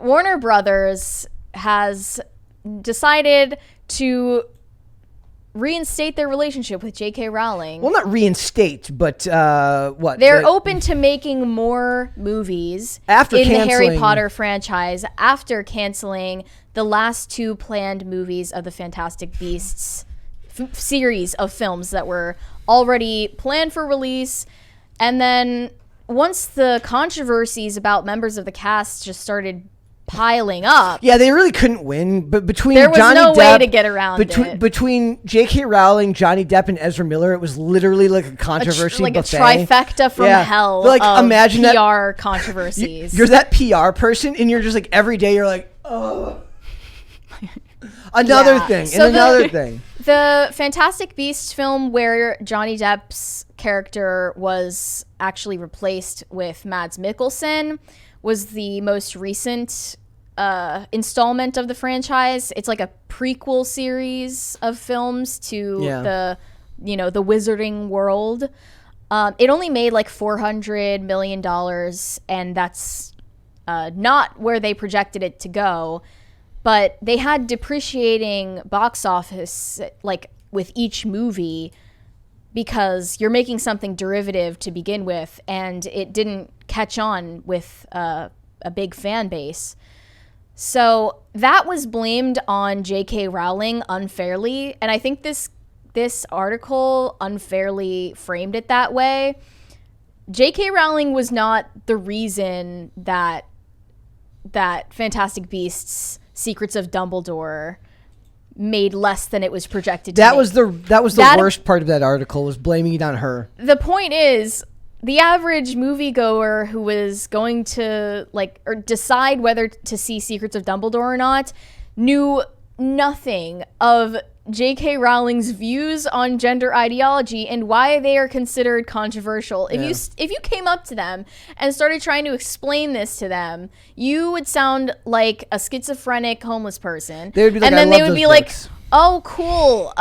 Warner Brothers has decided to reinstate their relationship with J.K. Rowling. Well, not reinstate, but what? They're open to making more movies after in canceling the Harry Potter franchise after canceling the last 2 planned movies of the Fantastic Beasts series of films that were already planned for release. And then once the controversies about members of the cast just started piling up. Yeah, they really couldn't win. But between there was Johnny no Depp, way to get around it. Between J.K. Rowling, Johnny Depp, and Ezra Miller, it was literally like a controversy like buffet. A trifecta from hell. Like, of imagine PR controversies. You're that PR person, and you're just like every day you're like, oh. Another thing. The Fantastic Beasts film where Johnny Depp's character was actually replaced with Mads Mikkelsen was the most recent installment of the franchise. It's like a prequel series of films to the Wizarding World. It only made like $400 million, and that's not where they projected it to go. But they had depreciating box office like with each movie because you're making something derivative to begin with, and it didn't catch on with a big fan base. So that was blamed on J.K. Rowling unfairly, and I think this article unfairly framed it that way. J.K. Rowling was not the reason that Fantastic Beasts Secrets of Dumbledore made less than it was projected to that make. was the worst part of that article, was blaming it on her. The point is, the average moviegoer who was going to or decide whether to see Secrets of Dumbledore or not knew nothing of J.K. Rowling's views on gender ideology and why they are considered controversial. If you came up to them and started trying to explain this to them, you would sound like a schizophrenic homeless person. They would be like, and then they would be books. like, "Oh, cool.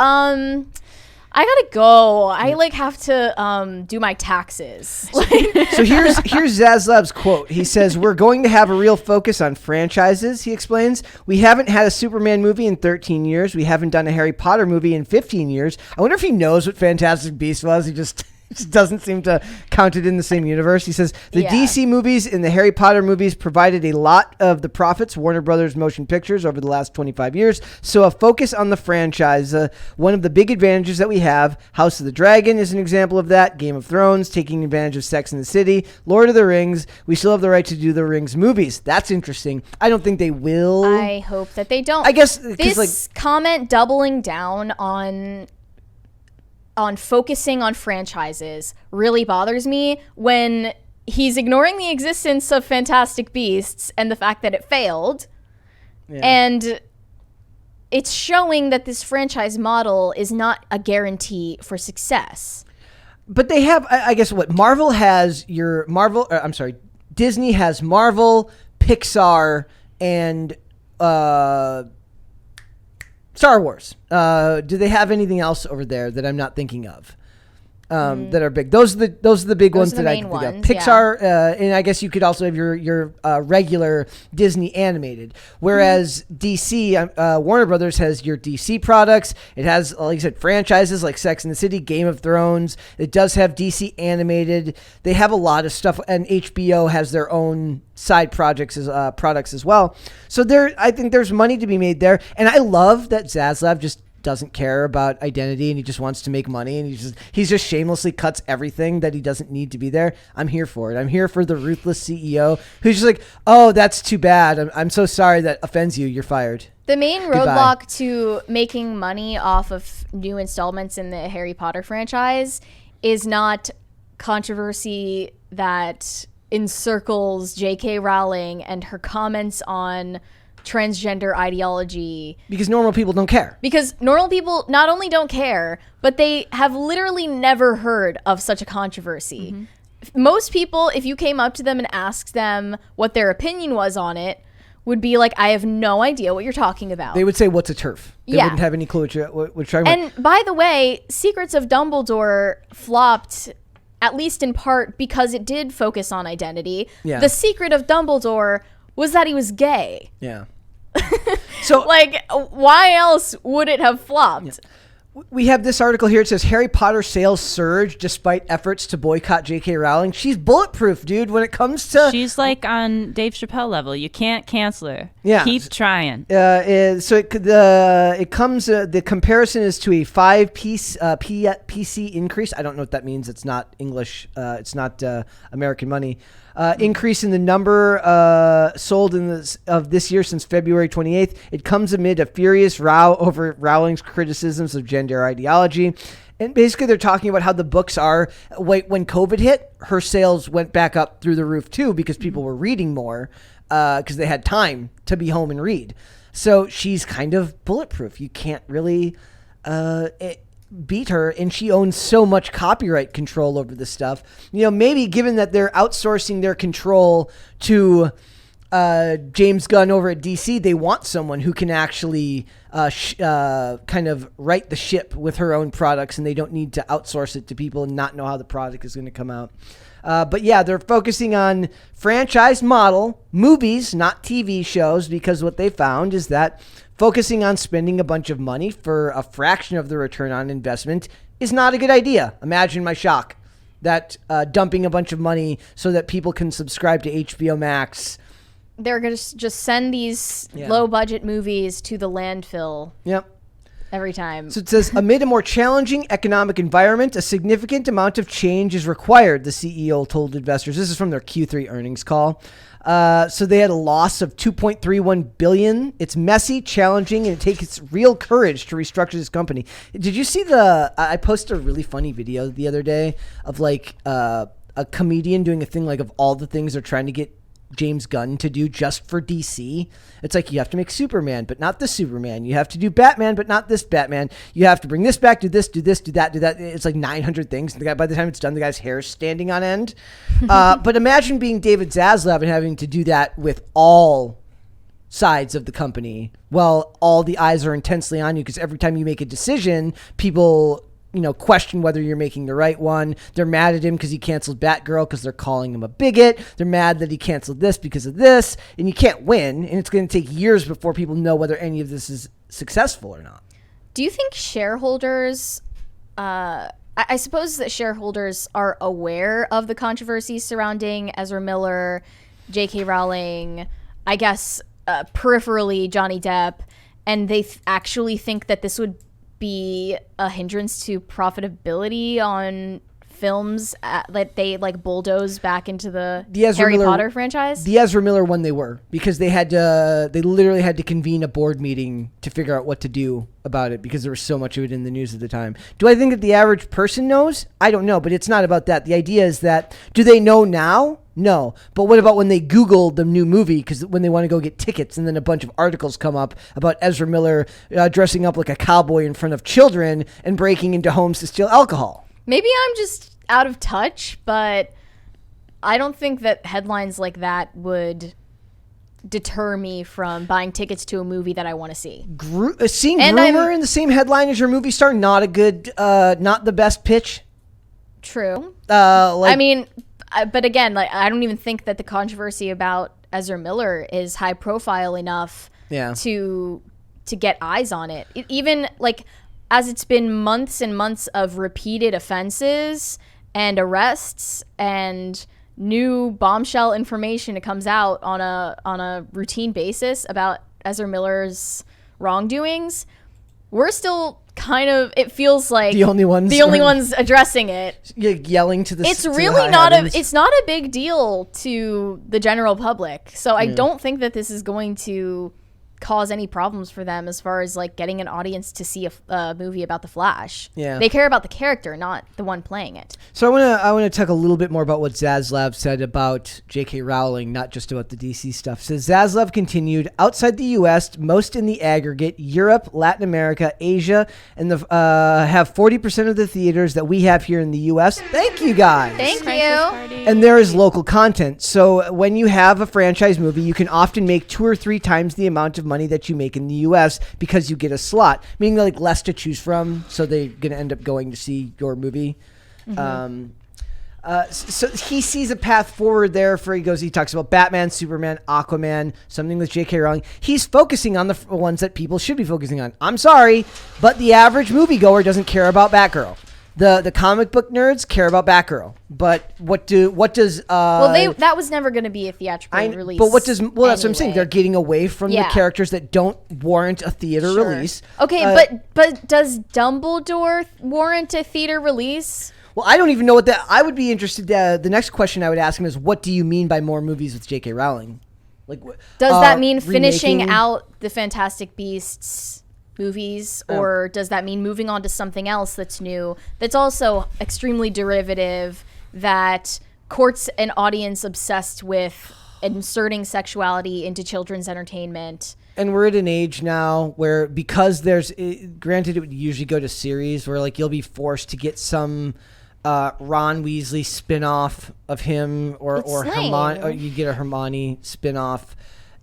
I gotta go. I have to do my taxes." So here's Zaslab's quote. He says, "We're going to have a real focus on franchises," he explains. "We haven't had a Superman movie in 13 years. We haven't done a Harry Potter movie in 15 years. I wonder if he knows what Fantastic Beasts was. He just doesn't seem to count it in the same universe." He says, "The DC movies and the Harry Potter movies provided a lot of the profits Warner Brothers Motion Pictures over the last 25 years. So a focus on the franchise, one of the big advantages that we have, House of the Dragon is an example of that, Game of Thrones, taking advantage of Sex and the City, Lord of the Rings, we still have the right to do the Rings movies." That's interesting. I don't think they will. I hope that they don't. I guess this comment doubling down on focusing on franchises really bothers me when he's ignoring the existence of Fantastic Beasts and the fact that it failed. Yeah. And it's showing that this franchise model is not a guarantee for success. But they have, I guess, Marvel has Disney has Marvel, Pixar, and Star Wars. Do they have anything else over there that I'm not thinking of that are big? Those are the big ones that I can think of. Pixar, and I guess you could also have your regular Disney animated. Whereas DC, Warner Brothers has your DC products. It has, like I said, franchises like Sex and the City, Game of Thrones. It does have DC animated. They have a lot of stuff, and HBO has their own side projects as products as well. So I think there's money to be made there, and I love that Zaslav just doesn't care about identity and he just wants to make money, and he just shamelessly cuts everything that he doesn't need to be there. I'm here for it. I'm here for the ruthless CEO who's just like, "Oh, that's too bad. I'm so sorry that offends you. You're fired." The main roadblock to making money off of new installments in the Harry Potter franchise is not controversy that encircles J.K. Rowling and her comments on transgender ideology. Because normal people don't care. Because normal people not only don't care, but they have literally never heard of such a controversy. Mm-hmm. Most people, if you came up to them and asked them what their opinion was on it, would be like, "I have no idea what you're talking about." They would say, "What's a turf?" They wouldn't have any clue what you're talking about. And by the way, Secrets of Dumbledore flopped at least in part because it did focus on identity. Yeah. The Secret of Dumbledore was that he was gay. Yeah. So like, why else would it have flopped? Yeah. We have this article here. It says Harry Potter sales surge despite efforts to boycott J.K. Rowling. She's bulletproof, dude, when it comes to... She's like on Dave Chappelle level. You can't cancel her. Yeah. Keep trying. It comes... the comparison is to a 5-piece PC increase. I don't know what that means. It's not English. It's not American money. Increase in the number sold of this year since February 28th. It comes amid a furious row over Rowling's criticisms of gender ideology. And basically they're talking about how the books are... When COVID hit, her sales went back up through the roof too because people were reading more because they had time to be home and read. So she's kind of bulletproof. You can't really... beat her, and she owns so much copyright control over this stuff. Maybe given that they're outsourcing their control to James Gunn over at DC, they want someone who can actually kind of right the ship with her own products, and they don't need to outsource it to people and not know how the product is going to come out. But yeah, they're focusing on franchise model movies, not TV shows, because what they found is that focusing on spending a bunch of money for a fraction of the return on investment is not a good idea. Imagine my shock that dumping a bunch of money so that people can subscribe to HBO Max. They're going to just send these low-budget movies to the landfill. Yep. Every time. So it says, amid a more challenging economic environment, a significant amount of change is required, the CEO told investors. This is from their Q3 earnings call. So they had a loss of $2.31 billion. It's messy, challenging, and it takes real courage to restructure this company. Did you see I posted a really funny video the other day of like a comedian doing a thing like of all the things they're trying to get James Gunn to do just for DC. It's like you have to make Superman, but not this Superman. You have to do Batman, but not this Batman. You have to bring this back, do this, do that, do that. It's like 900 things. The guy, by the time it's done, the guy's hair is standing on end. But imagine being David Zaslav and having to do that with all sides of the company. Well, all the eyes are intensely on you because every time you make a decision, people question whether you're making the right one. They're mad at him because he canceled Batgirl because they're calling him a bigot. They're mad that he canceled this because of this. And you can't win. And it's going to take years before people know whether any of this is successful or not. Do you think shareholders... I suppose that shareholders are aware of the controversies surrounding Ezra Miller, J.K. Rowling, I guess peripherally Johnny Depp, and they actually think that this would be a hindrance to profitability on films that they like bulldoze back into the Harry Potter franchise? The Ezra Miller one they were, because they literally had to convene a board meeting to figure out what to do about it because there was so much of it in the news at the time. Do I think that the average person knows? I don't know, but it's not about that. The idea is that, do they know now? No. But what about when they Google the new movie? Because when they want to go get tickets and then a bunch of articles come up about Ezra Miller dressing up like a cowboy in front of children and breaking into homes to steal alcohol. Maybe I'm just out of touch, but I don't think that headlines like that would deter me from buying tickets to a movie that I want to see. Seeing rumor in the same headline as your movie star, not a good, not the best pitch. True. I mean... But again, like I don't even think that the controversy about Ezra Miller is high profile enough to get eyes on it. Even like as it's been months and months of repeated offenses and arrests and new bombshell information that comes out on a routine basis about Ezra Miller's wrongdoings, we're still kind of, it feels like the only ones addressing it. You're yelling to the It's really not it's not a big deal to the general public. So I don't think that this is going to cause any problems for them as far as like getting an audience to see a movie about the Flash. Yeah. They care about the character, not the one playing it. So I want to talk a little bit more about what Zaslav said about J.K. Rowling, not just about the DC stuff. So Zaslav continued, outside the U.S., most in the aggregate, Europe, Latin America, Asia, and have 40% of the theaters that we have here in the U.S. Thank you, guys. Thank you. And there is local content. So when you have a franchise movie, you can often make 2 or 3 times the amount of money that you make in the U.S. because you get a slot, meaning like less to choose from. So they're going to end up going to see your movie. Mm-hmm. So he sees a path forward there for he talks about Batman, Superman, Aquaman, something with J.K. Rowling. He's focusing on the ones that people should be focusing on. I'm sorry, but the average moviegoer doesn't care about Batgirl. The comic book nerds care about Batgirl, but what does that was never going to be a theatrical release. But that's what I'm saying. They're getting away from the characters that don't warrant a theater release. Okay, but does Dumbledore warrant a theater release? Well, I don't even know what that. I would be interested. The next question I would ask him is, what do you mean by more movies with J.K. Rowling? Like, does that mean finishing out the Fantastic Beasts movies, or does that mean moving on to something else that's new, that's also extremely derivative, that courts an audience obsessed with inserting sexuality into children's entertainment? And we're at an age now where, because there's, granted, it would usually go to series where like you'll be forced to get some Ron Weasley spin-off of him, or Hermione, or you get a Hermione spin-off,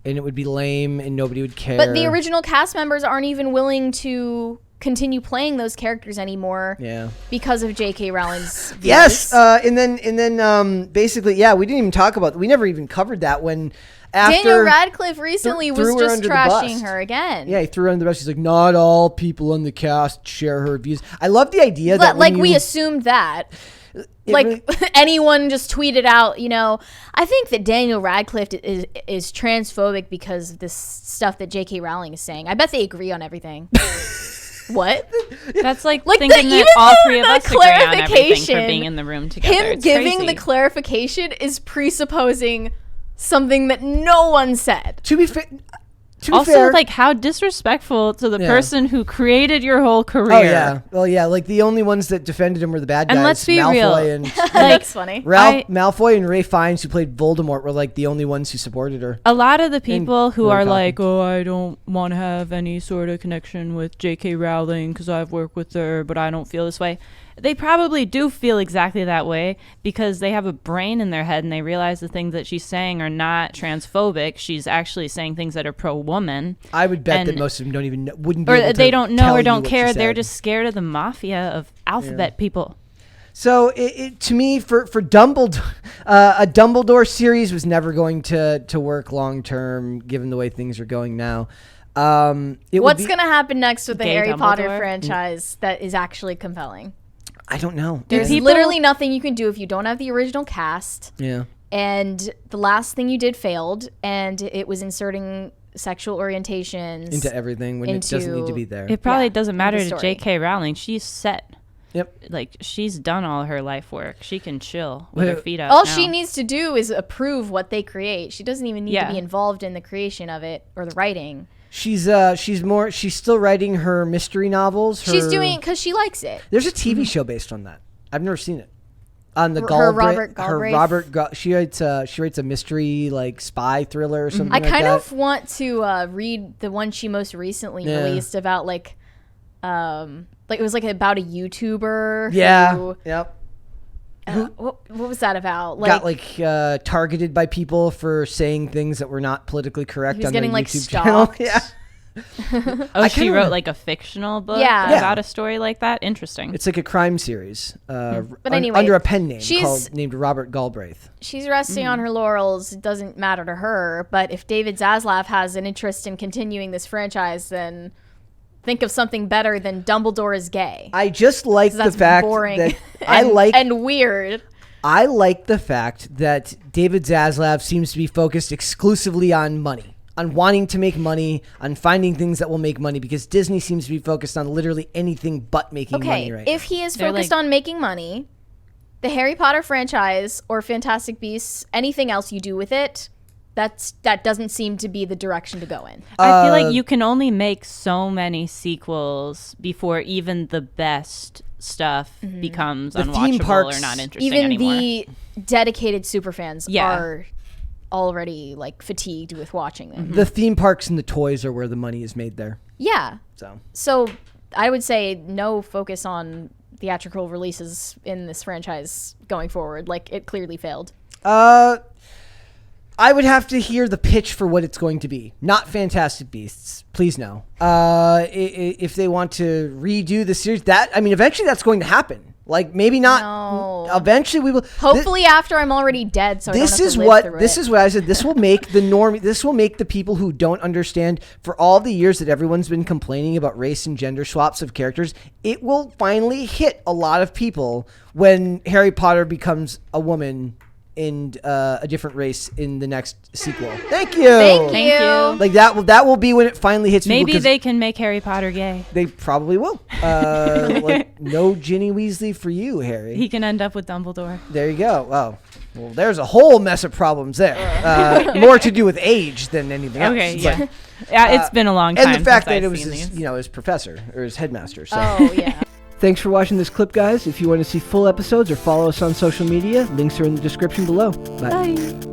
and it would be lame and nobody would care. But the original cast members aren't even willing to continue playing those characters anymore. Yeah. Because of J.K. Rowling's views. Yes. And then basically, we didn't even talk about. We never even covered that when. After Daniel Radcliffe recently was just trashing her again. Yeah, he threw her under the bus. He's like, not all people on the cast share her views. I love the idea that we assumed that. Anyone just tweeted out, I think that Daniel Radcliffe is transphobic because of this stuff that J.K. Rowling is saying. I bet they agree on everything. What? That's like thinking that all three of us agree on everything for being in the room together. Him giving the clarification is presupposing something that no one said. To be fair. Also, like, how disrespectful to the person who created your whole career. Oh, yeah. Well, yeah, like, the only ones that defended him were the bad guys. And let's be Malfoy real. And, that's funny. Malfoy and Ray Fiennes, who played Voldemort, were, like, the only ones who supported her. A lot of the people who are like, I don't want to have any sort of connection with J.K. Rowling because I've worked with her, but I don't feel this way. They probably do feel exactly that way because they have a brain in their head and they realize the things that she's saying are not transphobic. She's actually saying things that are pro-woman. I would bet that most of them don't even know, wouldn't be or able to they don't know or don't care. They're just scared of the mafia of alphabet people. So to me, for Dumbledore, a Dumbledore series was never going to work long term, given the way things are going now. What's going to happen next with the Harry Dumbledore? Potter franchise that is actually compelling? I don't know. There's literally nothing you can do if you don't have the original cast. Yeah. And the last thing you did failed, and it was inserting sexual orientations into everything when it doesn't need to be there. It probably doesn't matter to J.K. Rowling. She's set. Yep. Like, she's done all her life work. She can chill with her feet up. All she needs to do is approve what they create. She doesn't even need to be involved in the creation of it or the writing. She's still writing her mystery novels. She's doing it because she likes it. There's a TV show based on that. I've never seen it. On the Robert Galbraith. She writes a mystery, like, spy thriller or something. I kind of want to read the one she most recently released about it was like about a YouTuber. Yeah. Yep. What was that about? Got targeted by people for saying things that were not politically correct on their YouTube channel. Yeah. She wrote like a fictional book about a story like that? Interesting. It's like a crime series. But anyway, under a pen name named Robert Galbraith. She's resting on her laurels. It doesn't matter to her. But if David Zaslav has an interest in continuing this franchise, then think of something better than Dumbledore is gay. I just like the fact that and weird. I like the fact that David Zaslav seems to be focused exclusively on money, on wanting to make money, on finding things that will make money, because Disney seems to be focused on literally anything but making money right now. If he is focused on making money, the Harry Potter franchise or Fantastic Beasts, anything else you do with it, that doesn't seem to be the direction to go in. I feel like you can only make so many sequels before even the best stuff becomes unwatchable or not interesting anymore. Even the dedicated superfans are already like fatigued with watching them. The theme parks and the toys are where the money is made there. Yeah. So I would say no focus on theatrical releases in this franchise going forward. Like, it clearly failed. I would have to hear the pitch for what it's going to be. Not Fantastic Beasts. Please no. If they want to redo the series, eventually that's going to happen. Like maybe not. No. Eventually we will. Hopefully after I'm already dead, so This I don't have is to live what through this it. is what I said. This will make the norm. This will make the people who don't understand, for all the years that everyone's been complaining about race and gender swaps of characters, it will finally hit a lot of people when Harry Potter becomes a woman and a different race in the next sequel. Thank you. Thank Thank you. Like that will be when it finally hits people. Maybe they can make Harry Potter gay. They probably will. Like no Ginny Weasley for you, Harry. He can end up with Dumbledore. There you go. Oh, well, there's a whole mess of problems there. More to do with age than anything else. Okay, But- yeah. Yeah, it's been a long time. and the fact since that I've it was seen his, these. his professor or his headmaster. So. Oh, yeah. Thanks for watching this clip, guys. If you want to see full episodes or follow us on social media, links are in the description below. Bye. Bye.